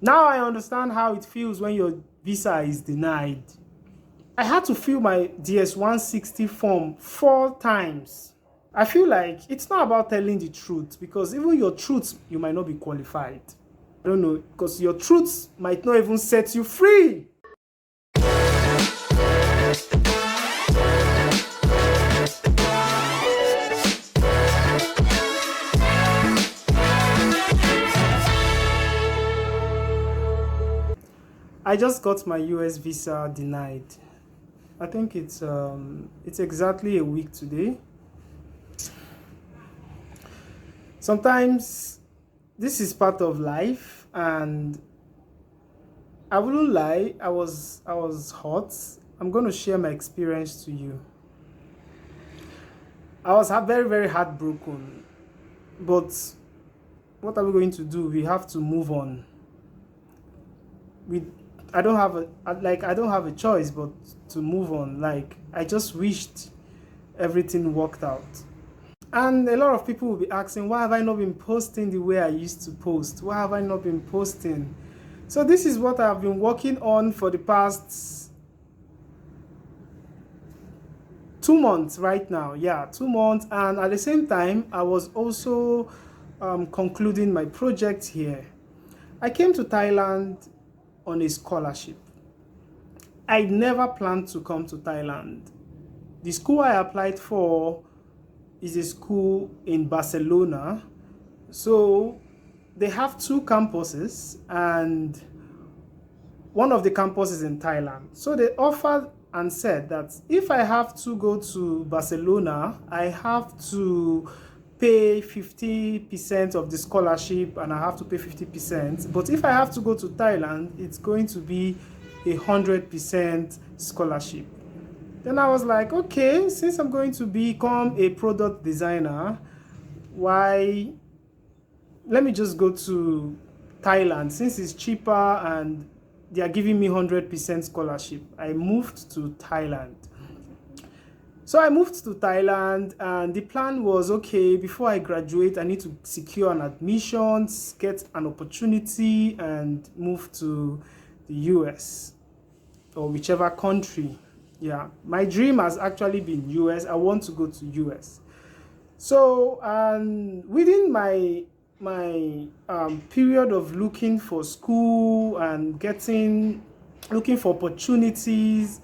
Now I understand how it feels when your visa is denied. I had to fill my DS-160 form 4 times. I feel like it's not about telling the truth, because even your truth, you might not be qualified. I don't know, because your truth might not even set you free. I just got my US visa denied. I think it's exactly a week today. Sometimes this is part of life, and I wouldn't lie, I was hot. I'm going to share my experience to you. I was very, very heartbroken, but what are we going to do? We have to move on. We I don't have I don't have a choice but to move on. Like, I just wished everything worked out. And a lot of people will be asking, why have I not been posting the way I used to post? Why have I not been posting? So this is what I've been working on for the past 2 months right now. Yeah, 2 months. And at the same time, I was also concluding my project here. I came to Thailand on a scholarship. I never planned to come to Thailand. The school I applied for is a school in Barcelona. So they have 2 campuses, and one of the campuses in Thailand. So they offered and said that if I have to go to Barcelona, I have to pay 50% of the scholarship, and I have to pay 50%. But if I have to go to Thailand, it's going to be 100% scholarship. Then I was like, okay, since I'm going to become a product designer, why, let me just go to Thailand since it's cheaper and they are giving me 100% scholarship. I moved to Thailand. So I moved to Thailand, and the plan was, okay, before I graduate, I need to secure an admission, get an opportunity, and move to the US or whichever country. Yeah, my dream has actually been US. I want to go to US. So within my period of looking for school and looking for opportunities,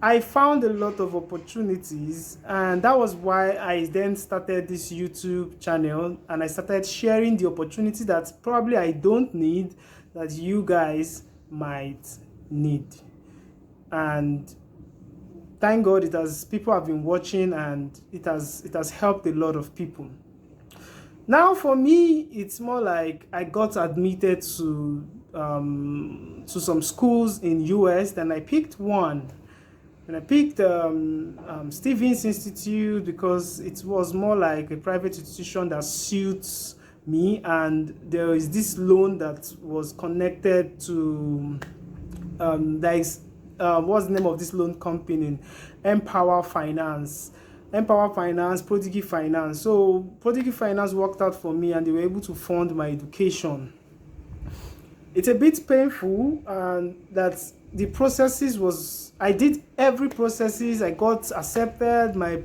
I found a lot of opportunities, and that was why I then started this YouTube channel, and I started sharing the opportunity that probably I don't need, that you guys might need. And thank God, people have been watching, and it has helped a lot of people. Now for me, it's more like I got admitted to some schools in US. Then I picked one, and I picked Stevens Institute because it was more like a private institution that suits me, and there is this loan that was connected to what's the name of this loan company? Empower Finance, Prodigy Finance. So Prodigy Finance worked out for me, and they were able to fund my education. It's a bit painful, and that the processes was, I did every processes. I got accepted. My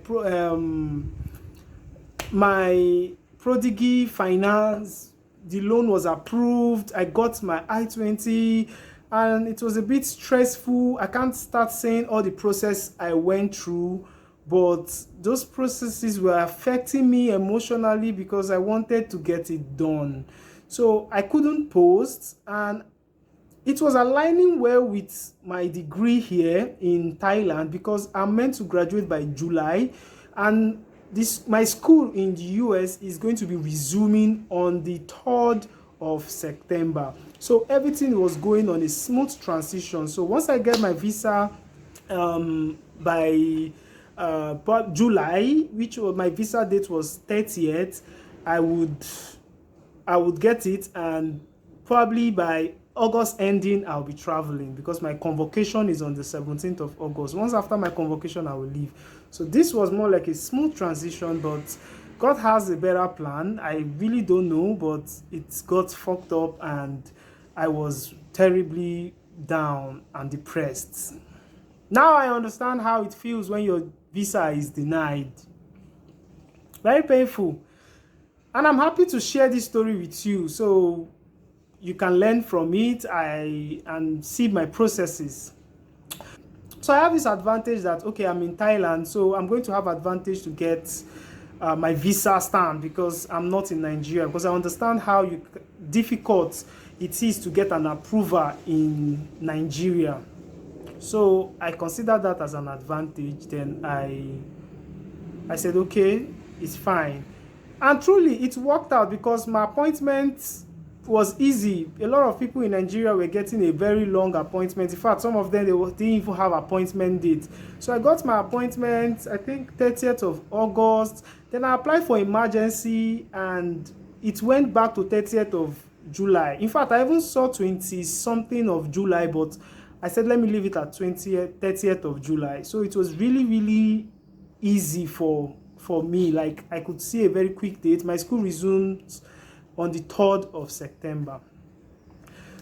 Prodigy Finance, the loan was approved. I got my I-20, and it was a bit stressful. I can't start saying all the process I went through, but those processes were affecting me emotionally because I wanted to get it done. So I couldn't post, and it was aligning well with my degree here in Thailand because I'm meant to graduate by July, and my school in the US is going to be resuming on the 3rd of September. So everything was going on a smooth transition. So once I get my visa by July, which was my visa date was 30th, I would get it, and probably by August ending I'll be traveling because my convocation is on the 17th of August. Once after my convocation, I will leave. So this was more like a smooth transition, but God has a better plan. I really don't know, but it got fucked up, and I was terribly down and depressed. Now I understand how it feels when your visa is denied. Very painful. And I'm happy to share this story with you so you can learn from it and see my processes. So I have this advantage that, okay, I'm in Thailand, so I'm going to have advantage to get my visa stamp because I'm not in Nigeria, because I understand how difficult it is to get an approval in Nigeria. So I consider that as an advantage. Then I said, okay, it's fine. And truly, it worked out because my appointment was easy. A lot of people in Nigeria were getting a very long appointment. In fact, some of them, didn't even have appointment date. So I got my appointment, I think 30th of August. Then I applied for emergency and it went back to 30th of July. In fact, I even saw 20 something of July, but I said, let me leave it at 20th, 30th of July. So it was really, really easy for me. Like, I could see a very quick date. My school resumed on the 3rd of September.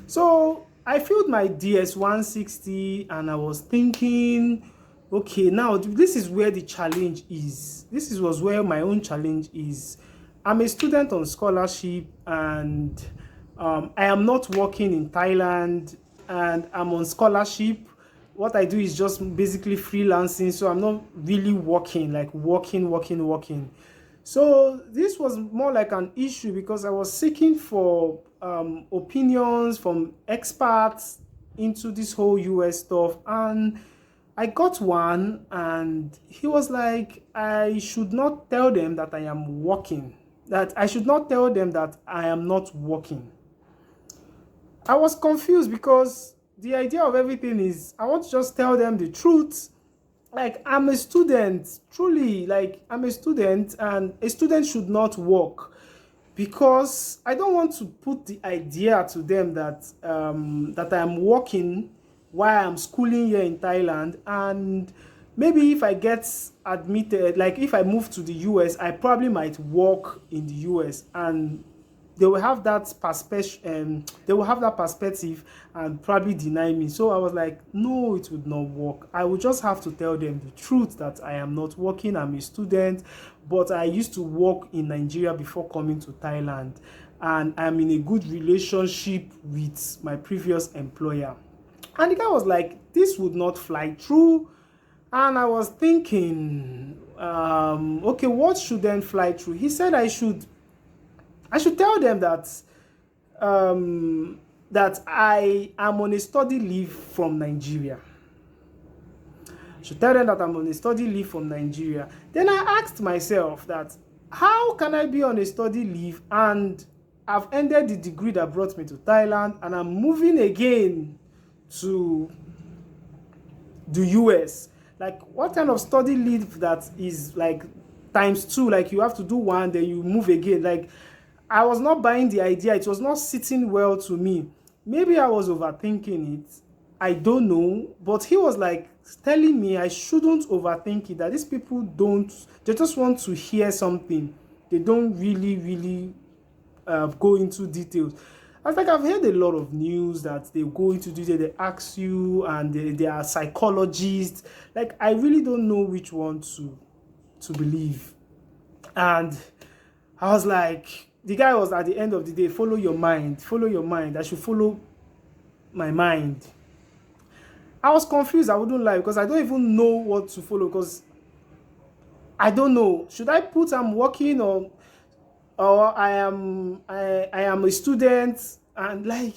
So I filled my DS 160 and I was thinking, okay, now this is where the challenge is. Was where my own challenge is. I'm a student on scholarship and I am not working in Thailand and I'm on scholarship. What I do is just basically freelancing, so I'm not really working, like working. So this was more like an issue because I was seeking for opinions from experts into this whole US stuff, and I got one and he was like, I should not tell them that I am working, that I should not tell them that I am not working. I was confused because the idea of everything is I want to just tell them the truth. Like, I'm a student, truly, like, I'm a student, and a student should not work because I don't want to put the idea to them that that I'm working while I'm schooling here in Thailand, and maybe if I get admitted, like if I move to the US, I probably might work in the US, and they will have that perspective and probably deny me. So I was like, no, it would not work. I would just have to tell them the truth that I am not working. I'm a student, but I used to work in Nigeria before coming to Thailand, and I'm in a good relationship with my previous employer. And the guy was like, this would not fly through. And I was thinking, okay, what should then fly through? He said I should tell them that that I am on a study leave from Nigeria. I should tell them that I'm on a study leave from Nigeria. Then I asked myself that, how can I be on a study leave and I've ended the degree that brought me to Thailand and I'm moving again to the US? Like, what kind of study leave that is like times 2? Like, you have to do one, then you move again. Like, I was not buying the idea. It was not sitting well to me. Maybe I was overthinking it. I don't know. But he was like telling me I shouldn't overthink it. That these people they just want to hear something. They don't really go into details. I was like, I've heard a lot of news that they go into detail. They ask you and they are psychologists. Like, I really don't know which one to believe. And I was like, the guy was at the end of the day, follow your mind. I should follow my mind. I was confused, I wouldn't lie, because I don't even know what to follow, because I don't know. Should I put I'm working or I am a student? And like,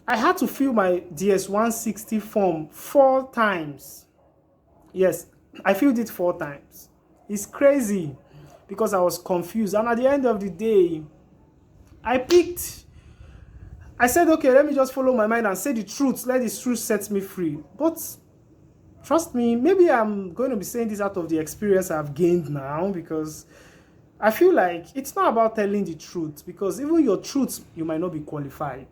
I had to fill my DS 160 form 4 times. Yes, I filled it 4 times. It's crazy because I was confused. And at the end of the day, I said, okay, let me just follow my mind and say the truth. Let the truth set me free. But trust me, maybe I'm going to be saying this out of the experience I've gained now, because I feel like it's not about telling the truth, because even your truth, you might not be qualified.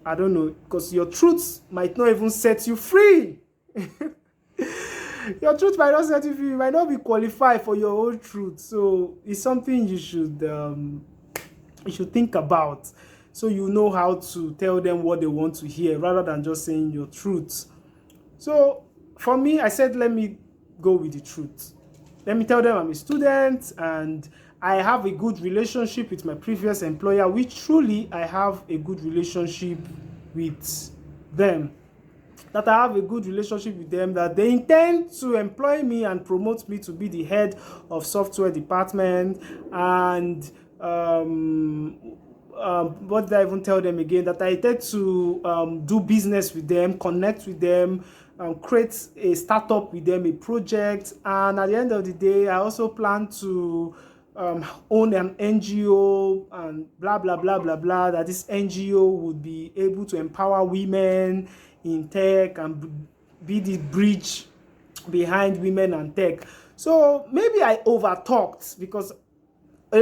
I don't know, because your truth might not even set you free. Your truth might not set you free. You might not be qualified for your own truth. So it's something you should think about. so you know how to tell them what they want to hear rather than just saying your truth. So for me, I said, let me go with the truth. Let me tell them I'm a student and I have a good relationship with my previous employer, which truly I have a good relationship with them. That I have a good relationship with them, that they intend to employ me and promote me to be the head of software department. And what did I even tell them again? That I intend to do business with them, connect with them, create a startup with them, a project. And at the end of the day, I also plan to own an NGO and blah, blah, blah, blah, blah, that this NGO would be able to empower women in tech and be the bridge behind women and tech. So maybe I over talked, because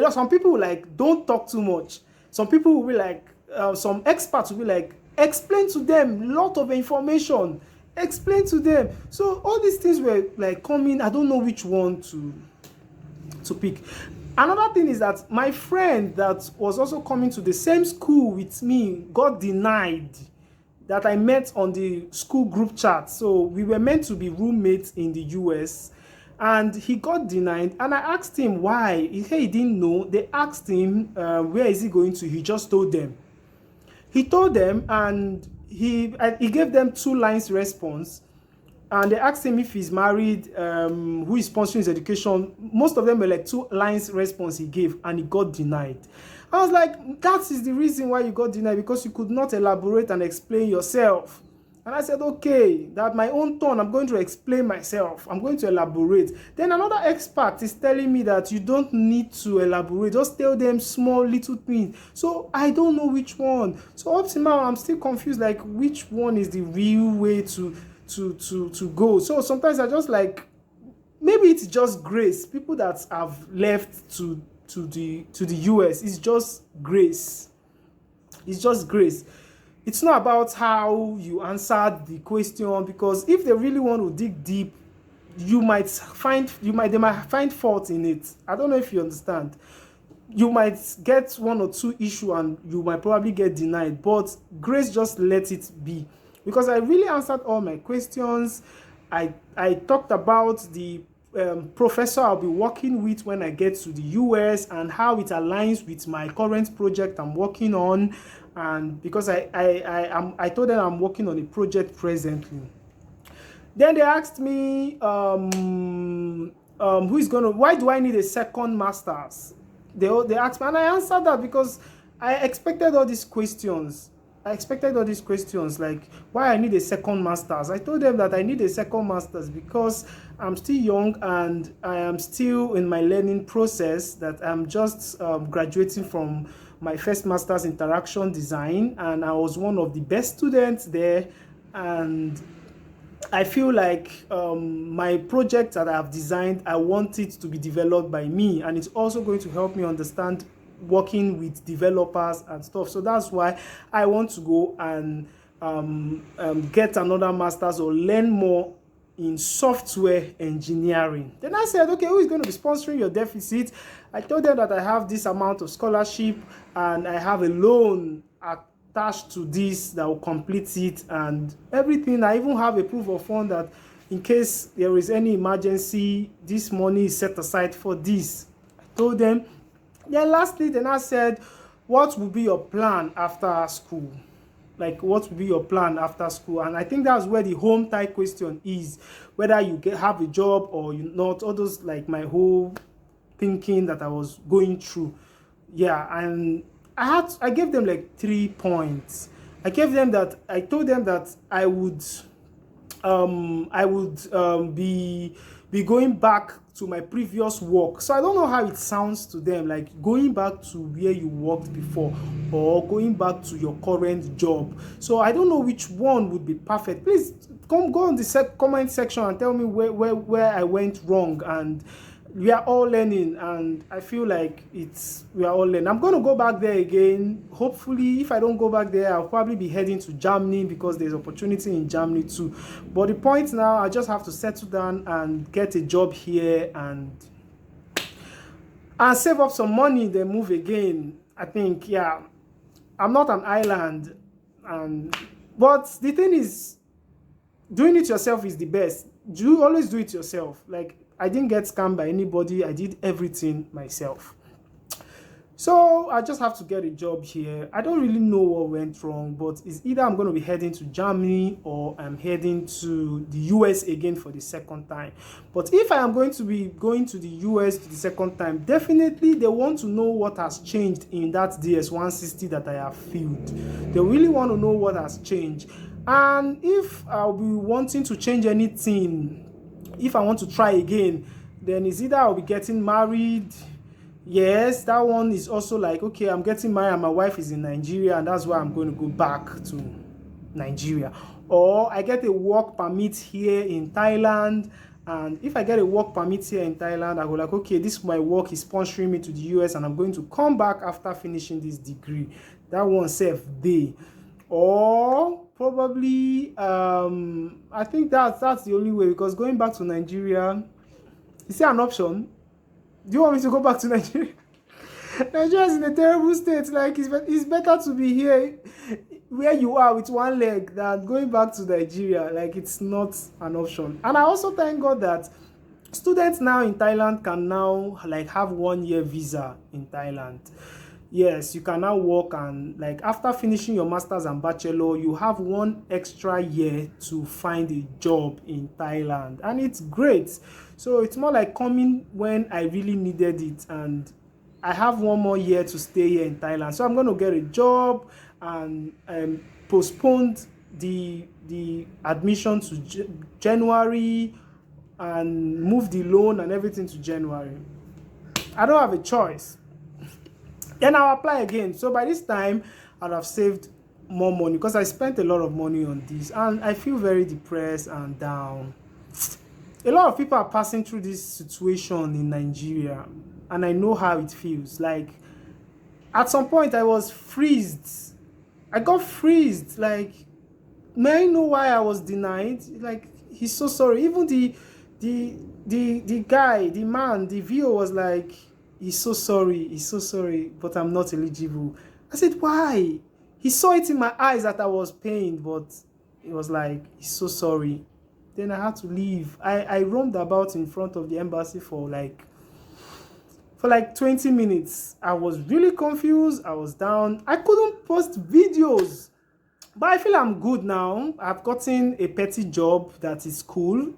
some people will like, don't talk too much. Some people will be like, some experts will be like, explain to them a lot of information, explain to them. So all these things were like coming, I don't know which one to pick. Another thing is that my friend that was also coming to the same school with me got denied, that I met on the school group chat. So we were meant to be roommates in the US, and he got denied. And I asked him why. He said he didn't know. They asked him, where is he going to? He just told them. He told them, and he gave them 2 lines response. And they asked him if he's married, who is sponsoring his education. Most of them were like 2 lines response he gave, and he got denied. I was like, that is the reason why you got denied, because you could not elaborate and explain yourself. And I said, okay, that my own turn, I'm going to explain myself. I'm going to elaborate. Then another expert is telling me that you don't need to elaborate. Just tell them small little things. So I don't know which one. So up to now, I'm still confused, like which one is the real way to go. So sometimes I just like, maybe it's just grace. People that have left to the US, it's just grace. It's just grace. It's not about how you answered the question, because if they really want to dig deep, they might find fault in it. I don't know if you understand. You might get 1 or 2 issues and you might probably get denied, but grace just let it be. Because I really answered all my questions. I talked about the professor I'll be working with when I get to the US and how it aligns with my current project I'm working on. And because I told them I'm working on a project presently. Then they asked me, why do I need a second master's? They asked me, and I answered that because I expected all these questions. Like why I need a second master's. I told them that I need a second master's because I'm still young and I am still in my learning process, that I'm just graduating from my first master's interaction design, and I was one of the best students there. And I feel like my project that I have designed, I want it to be developed by me, and it's also going to help me understand working with developers and stuff. So that's why I want to go and get another master's or learn more in software engineering. Then I said, okay, who is going to be sponsoring your deficit? I told them that I have this amount of scholarship and I have a loan attached to this that will complete it and everything. I even have a proof of fund that in case there is any emergency, this money is set aside for this. I told them. Then lastly, then I said, what will be your plan after school? Like, what will be your plan after school? And I think that's where the home tie question is, whether you have a job or you not. All those, like, my whole thinking that I was going through. Yeah, and I gave them like 3 points. I told them that I would be going back to my previous work. So I don't know how it sounds to them, like going back to where you worked before or going back to your current job. So I don't know which one would be perfect. Please go on the comment section and tell me where I went wrong. And we are all learning, and I feel like we are all learning. I'm going to go back there again. Hopefully, if I don't go back there, I'll probably be heading to Germany because there's opportunity in Germany too. But the point now, I just have to settle down and get a job here and save up some money, then move again. I think, yeah. I'm not an island, and but the thing is, doing it yourself is the best. You always do it yourself. Like, I didn't get scammed by anybody. I did everything myself. So I just have to get a job here. I don't really know what went wrong, but it's either I'm going to be heading to Germany or I'm heading to the US again for the second time. But if I am going to be going to the US the second time, definitely they want to know what has changed in that DS-160 that I have filled. They really want to know what has changed. And if I'll be wanting to change anything, if I want to try again, then it's either I'll be getting married. Yes, that one is also like, okay, I'm getting married and my wife is in Nigeria, and that's why I'm going to go back to Nigeria. Or I get a work permit here in Thailand, and if I get a work permit here in Thailand, I go like, okay, this my work is sponsoring me to the US, and I'm going to come back after finishing this degree. That one self day. Or probably I think that's the only way, because going back to Nigeria, is there an option? Do you want me to go back to Nigeria? Nigeria is in a terrible state. Like, it's better to be here where you are with one leg than going back to Nigeria. Like, it's not an option. And I also thank God that students now in Thailand can now like have 1 year visa in Thailand. Yes, you can now work, and like after finishing your master's and bachelor, you have 1 extra year to find a job in Thailand, and it's great. So it's more like coming when I really needed it, and I have 1 more year to stay here in Thailand. So I'm going to get a job and postponed the admission to January and move the loan and everything to January. I don't have a choice. Then I'll apply again. So by this time, I'll have saved more money, because I spent a lot of money on this, and I feel very depressed and down. A lot of people are passing through this situation in Nigeria, and I know how it feels. Like, at some point, I was freezed. I got freezed. Like, may I know why I was denied? Like, he's so sorry. Even the guy, the man, the VO was like, he's so sorry, but I'm not eligible. I said, why? He saw it in my eyes that I was pained, but it was like, he's so sorry. Then I had to leave. I roamed about in front of the embassy for like 20 minutes. I was really confused. I was down. I couldn't post videos. But I feel I'm good now. I've gotten a petty job that is cool.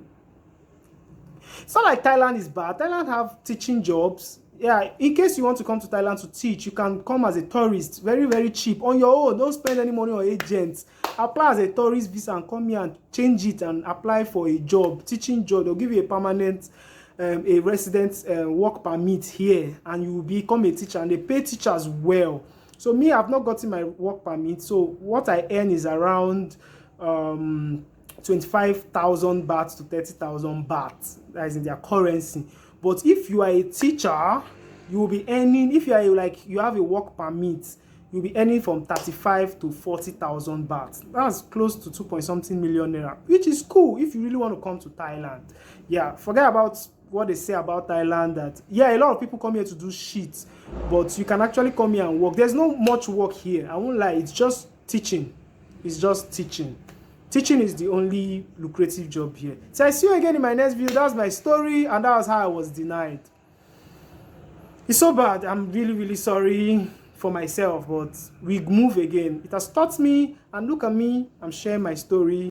It's not like Thailand is bad. Thailand have teaching jobs. Yeah, in case you want to come to Thailand to teach, you can come as a tourist, very, very cheap, on your own. Don't spend any money on agents. Apply as a tourist visa and come here and change it and apply for a job, teaching job. They'll give you a permanent, a resident work permit here, and you will become a teacher, and they pay teachers well. So me, I've not gotten my work permit, so what I earn is around 25,000 baht to 30,000 baht. That is in their currency. But if you are a teacher, you will be earning, if you are like, you have a work permit, you'll be earning from 35 to 40,000 baht. That's close to 2 million naira, which is cool if you really want to come to Thailand. Yeah, forget about what they say about Thailand, that, yeah, a lot of people come here to do shit, but you can actually come here and work. There's not much work here. I won't lie, it's just teaching. It's just teaching. Teaching is the only lucrative job here. So I see you again in my next video. That's my story, and that was how I was denied. It's so bad. I'm really, really sorry for myself, but we move again. It has taught me, and look at me. I'm sharing my story.